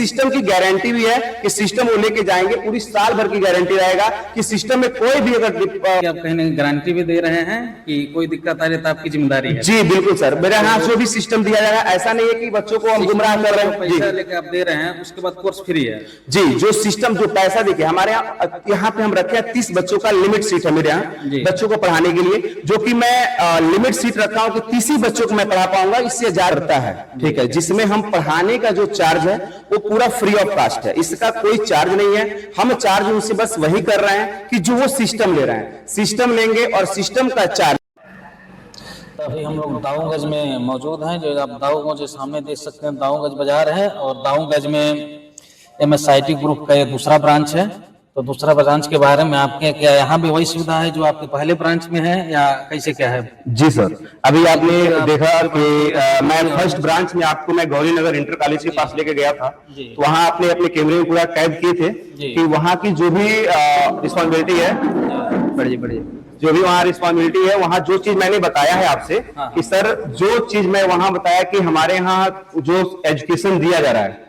System की guarantee भी है कि सिस्टम वो लेके जाएंगे, पूरी साल भर की गारंटी रहेगा कि सिस्टम में कोई भी अगर आप कहीं गारंटी भी दे रहे हैं कि कोई दिक्कत आ रही तो आपकी जिम्मेदारी है? जी बिल्कुल सर, मेरे यहाँ जो भी सिस्टम दिया जाएगा, ऐसा नहीं है कि बच्चों को हम गुमराह कर रहे हैं। पैसा लेके आप दे रहे हैं, उसके बाद कोर्स फ्री है? जी, जो सिस्टम जो पैसा देखिए हमारे यहाँ पे हम रखे हैं 30 बच्चों का लिमिट सीट है मेरे यहाँ बच्चों को पढ़ाने के लिए, जो कि मैं लिमिट सीट रखा हूँ कि 30 ही बच्चों को मैं पढ़ा पाऊंगा, इससे ज्यादा रहता है। ठीक है, जिसमें हम पढ़ाने का जो चार्ज है वो पूरा फ्री ऑफ कास्ट है, इसका कोई चार्ज नहीं है। हम चार्ज उनसे बस वही कर रहे हैं कि जो वो सिस्टम ले रहे हैं, सिस्टम लेंगे और सिस्टम का चार्ज। तो अभी हम लोग दाऊगंज में मौजूद हैं, जो आप दाऊगंज सामने देख सकते हैं, दाऊगंज बाजार है और दाऊगंज में MSIT ग्रुप का ये दूसरा ब्रांच है। तो दूसरा ब्रांच के बारे में आपके क्या यहाँ भी वही सुविधा है जो आपके पहले ब्रांच में है या कैसे क्या है? जी सर, अभी आपने देखा कि मैं फर्स्ट ब्रांच में आपको मैं गौरी नगर इंटर कॉलेज के पास लेके गया था, तो वहाँ आपने अपने कैमरे में पूरा कैद किए थे कि वहाँ की जो भी रिस्पॉन्सिबिलिटी है, बढ़िए जो भी वहाँ रिस्पॉन्सिबिलिटी है, वहाँ जो चीज मैंने बताया है आपसे कि सर जो चीज मैं वहाँ बताया कि हमारे यहाँ जो एजुकेशन दिया जा रहा है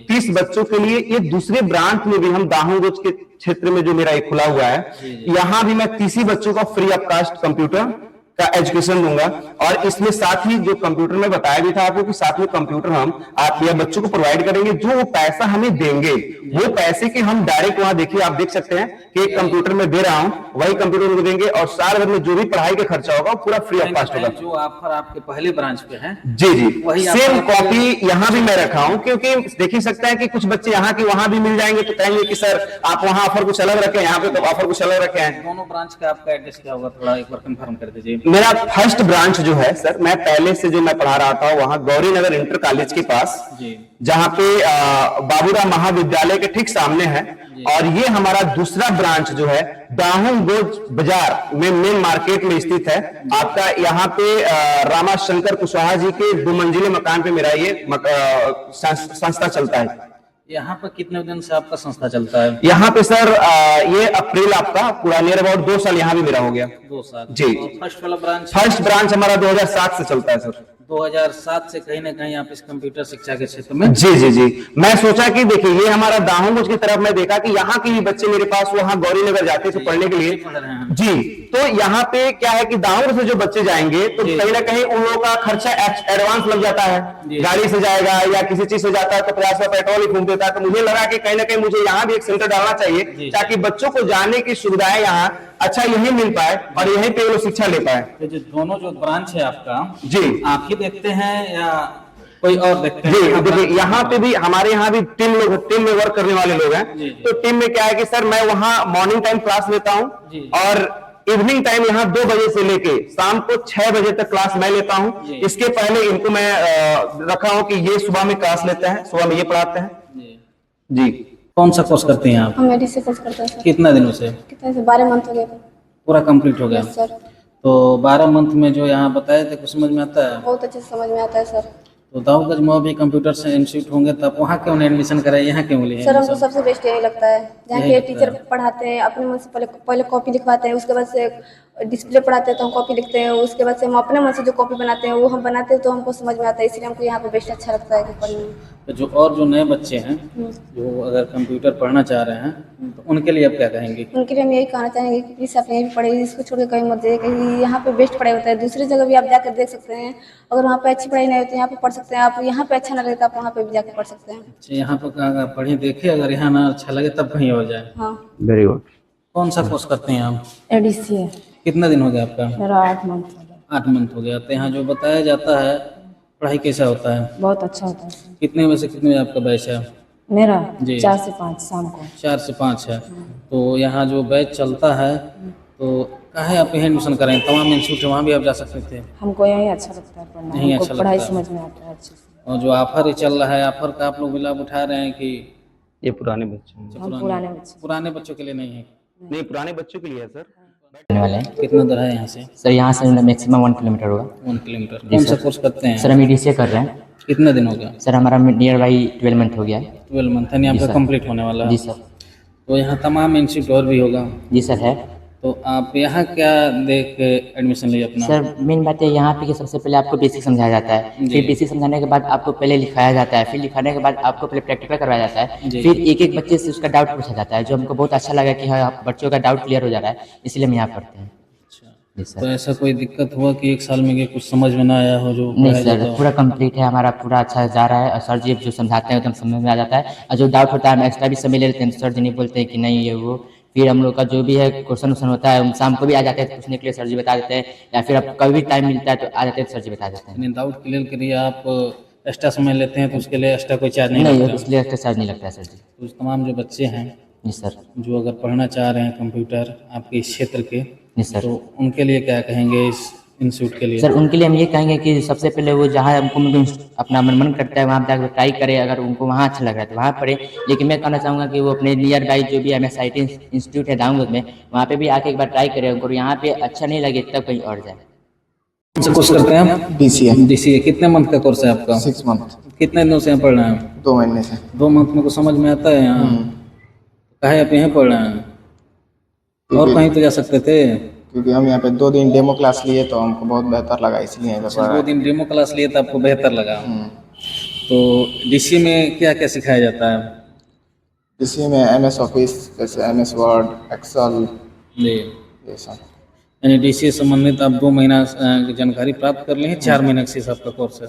30 बच्चों के लिए, ये दूसरे ब्रांच में भी हम दाऊगंज के क्षेत्र में जो मेरा एक खुला हुआ है, यहाँ भी मैं 30 बच्चों का फ्री ऑफ कास्ट कंप्यूटर का एजुकेशन दूंगा। और इसमें साथ ही जो कंप्यूटर में बताया भी था आपको कि साथ में कंप्यूटर हम आप या बच्चों को प्रोवाइड करेंगे, जो वो पैसा हमें देंगे वो पैसे के हम डायरेक्ट वहां देखिए आप देख सकते हैं कि एक कंप्यूटर में दे रहा हूं, वही कंप्यूटर उनको देंगे और साल भर में जो भी पढ़ाई का खर्चा होगा वो पूरा फ्री ऑफ कास्ट होगा। जो ऑफर आपके पहले ब्रांच पे है जी वही सेम कॉपी यहाँ भी मैं रखा हूँ, क्योंकि देख ही सकता है कि कुछ बच्चे यहाँ के वहां भी मिल जाएंगे तो कहेंगे कि सर आप वहाँ ऑफर कुछ अलग रखे, यहाँ पे तो ऑफर कुछ अलग रखे हैं। दोनों ब्रांच का आपका एड्रेस क्या होगा, थोड़ा एक बार कंफर्म कर दीजिए। मेरा फर्स्ट ब्रांच जो है सर, मैं पहले से जो मैं पढ़ा रहा था वहां गौरी नगर इंटर कॉलेज के पास, जहां पे बाबूराम महाविद्यालय के ठीक सामने है, और ये हमारा दूसरा ब्रांच जो है दाऊगंज बाजार में मेन मार्केट में स्थित है आपका। यहाँ पे रामा शंकर कुशवाहा जी के 2 मंजिले मकान पे मेरा ये संस्था चलता है। यहाँ पर कितने दिन से आपका संस्था चलता है? यहाँ पे सर ये अप्रैल आपका पूरा नियर अबाउट 2 साल यहाँ भी मेरा हो गया। 2 साल जी। फर्स्ट वाला ब्रांच? फर्स्ट ब्रांच हमारा 2007 से चलता है सर। 2007 से कहीं ना कहीं आप इस कंप्यूटर शिक्षा के क्षेत्र में? जी मैं सोचा कि देखिए ये हमारा दाऊगंज की तरफ मैं देखा कि यहाँ के भी बच्चे मेरे पास वहाँ गौरी नगर जाते थे पढ़ने के लिए जी, तो यहाँ पे क्या है कि दाऊगंज से जो बच्चे जाएंगे तो कहीं ना कहीं उन लोगों का खर्चा एडवांस लग जाता है, गाड़ी से जाएगा या किसी चीज से जाता है तो 50 का पेट्रोल ही फूंक देता है। तो मुझे लगा कि कहीं ना कहीं मुझे यहाँ भी एक सेंटर डालना चाहिए ताकि बच्चों को जाने की सुविधाएं यहाँ अच्छा यही मिल पाए और यहीं पे वो शिक्षा ले पाए। तो जो दोनों जो ब्रांच है आपका, जी आप ही देखते हैं या कोई और देखते हैं? जी देखिए यहाँ पे भी हमारे यहाँ भी टीम में वर्क करने वाले लोग हैं। तो टीम में क्या है कि सर मैं वहाँ मॉर्निंग टाइम क्लास लेता हूँ और इवनिंग टाइम यहाँ 2 बजे से लेके शाम को 6 बजे तक क्लास मैं लेता हूँ। इसके पहले इनको मैं रखा हूँ कि ये सुबह में क्लास लेते हैं, सुबह में ये पढ़ाते हैं। जी कौन सा कोर्स करते हैं आप? हम मेडिसिन कोर्स करते हैं सर। कितना दिनों से? 12 मंथ हो गया पूरा कंप्लीट हो गया सर। तो 12 मंथ में जो यहाँ बताए थे कुछ समझ में आता है? बहुत अच्छे से समझ में आता है सर। तो दाऊगंज में भी कंप्यूटर से इंस्टीट्यूट होंगे तब वहाँ क्यों नहीं एडमिशन कराए, यहाँ क्यों लिए? सर हमको सबसे बेस्ट यही लगता है, जहाँ के टीचर पढ़ाते हैं अपने मन से पहले कॉपी लिखवाते हैं, उसके बाद से डिस्प्ले पढ़ाते हैं तो हम कॉपी लिखते हैं, उसके बाद से हम अपने मन से जो कॉपी बनाते हैं वो हम बनाते हैं तो हमको समझ में आता है, इसलिए हमको यहाँ पे बेस्ट अच्छा लगता है पढ़ने में। तो जो नए बच्चे हैं जो अगर कंप्यूटर पढ़ना चाह रहे हैं तो उनके लिए आप क्या कहेंगे? उनके लिए हम यही कहना चाहेंगे कि प्लीज़ आप यहीं पे पढ़ाई, इसको छोड़ के कहीं मत जाइए, कहीं यहाँ पे बेस्ट पढ़ाई होता है। दूसरी जगह भी आप जाकर देख सकते हैं, अगर वहाँ पे अच्छी पढ़ाई नहीं होती यहाँ पे पढ़ सकते हैं आप, यहाँ पे अच्छा ना लगे तो आप वहाँ पे भी जाकर पढ़ सकते हैं। अच्छा, यहाँ पर अगर पढ़ी देखे, अगर यहाँ ना अच्छा लगे तब कहीं हो जाए। हाँ वेरी गुड। कौन सा कोर्स करते हैं आप? ADC है। कितना दिन हो गया आपका? मेरा 8 मंथ हो गया। 8 मंथ हो गया। तो यहाँ जो बताया जाता है पढ़ाई कैसा होता है? बहुत अच्छा होता है सर। कितने बजे से कितने बजे आपका बैच है? मेरा जी 4 से 5 शाम को। 4 से 5 है। तो यहाँ जो बैच चलता है तो काहे आप यहाँ एडमिशन करें? तमाम इंस्टीट्यूट वहाँ भी आप जा सकते थे। हमको यहीं अच्छा लगता है पढ़ना, यहीं हमको अच्छा पढ़ाई लगता है। समझ में आता है अच्छे से। और जो ऑफर ही चल रहा है, ऑफर का आप लोग भी लाभ उठा रहे हैं कि ये पुराने बच्चों हम पुराने बच्चे। पुराने बच्चों के लिए नहीं है? नहीं, पुराने बच्चों के लिए है सर। करने वाले हैं कितना दूर है यहाँ से? सर, यहाँ से मैक्सिमम 1 किलोमीटर होगा। 1 किलोमीटर। कौन सा कोर्स करते हैं? सर हम EDCA कर रहे हैं। कितना दिन हो गया? सर हमारा नियर बाई 12 मंथ हो गया है। 12 मंथ है, आपका कंप्लीट होने वाला है? जी सर। तो यहाँ तमाम इंस्टीट्यूट और भी होगा? जी सर है। तो आप यहाँ क्या देख के एडमिशन लिए अपना? सर मेन बात है यहाँ पे कि सबसे पहले आपको बेसिक समझाया जाता है, जी। फिर बेसिक समझाने के बाद आपको पहले लिखाया जाता है, फिर लिखाने के बाद आपको पहले प्रैक्टिकल करवाया जाता है, जी। फिर एक एक बच्चे से उसका डाउट पूछा जाता है, जो हमको बहुत अच्छा लगा कि हाँ बच्चों का डाउट क्लियर हो जा रहा है, इसलिए हम यहाँ पढ़ते हैं। जी तो सर। ऐसा कोई दिक्कत हुआ कि एक साल में कि कुछ समझ में ना आया हो जो नहीं पढ़ाया सर, जाता हो? पूरा कंप्लीट है हमारा, पूरा अच्छा जा रहा है, और सर जी जो समझाते हैं एकदम समझ में आ जाता है, और जो डाउट होता है हम एक्स्ट्रा भी समय ले लेते हैं, सर जी नहीं बोलते हैं कि नहीं ये वो, फिर हम लोग का जो भी है क्वेश्चन वोश्चन होता है हम शाम को भी आ जाते हैं पूछने के लिए, सर जी बता देते हैं, या फिर अब कभी भी टाइम मिलता है तो आ जाते हैं, सर जी बता देते हैं। यानी डाउट क्लियर के लिए आप एक्स्ट्रा समय लेते हैं तो उसके लिए एक्स्ट्रा कोई चार्ज नहीं नहीं लगता? इसलिए एक्स्ट्रा चार्ज नहीं लगता है सर जी। तो तमाम जो बच्चे हैं जी सर। जो अगर पढ़ना चाह रहे हैं कंप्यूटर आपके इस क्षेत्र के, जी सर। तो उनके लिए क्या कहेंगे इस इंस्टीट्यूट के लिए? सर उनके लिए हम ये कहेंगे कि सबसे पहले वो जहाँ हमको अपना मन करता है वहाँ पर जाकर ट्राई करें, अगर उनको वहाँ अच्छा लग रहा है तो वहाँ पढ़े, लेकिन मैं कहना चाहूँगा कि वो अपने नियर बाई जो भी MSIT इंस्टीट्यूट है दाऊंगोज में, वहाँ पे भी आके एक बार ट्राई करें, उनको यहाँ पे अच्छा नहीं लगे तब कहीं और जाए। कोर्स करते हैं आप? BCA DCA कितने मंथ का कोर्स है आपका? 6 मंथ, कितने दिनों से यहाँ पढ़ रहे हैं? 2 महीने से। 2 मंथ में को समझ में आता है यहाँ? काहे आप यहाँ पढ़ रहे हैं? और कहीं तो जा सकते थे। क्योंकि हम यहाँ पे 2 दिन डेमो क्लास लिए तो हमको बहुत बेहतर लगा, इसलिए यहाँ पे पढ़ 2 रहे दिन डेमो क्लास लिए तो आपको बेहतर लगा। तो DCA में क्या क्या सिखाया जाता है? इसी में MS ऑफिस, जैसे MS वर्ड, एक्सेल, जी, ये सब। यानी DCA संबंधित आप 2 महीना की जानकारी प्राप्त कर ली है, 4 महीने का आपका कोर्स है।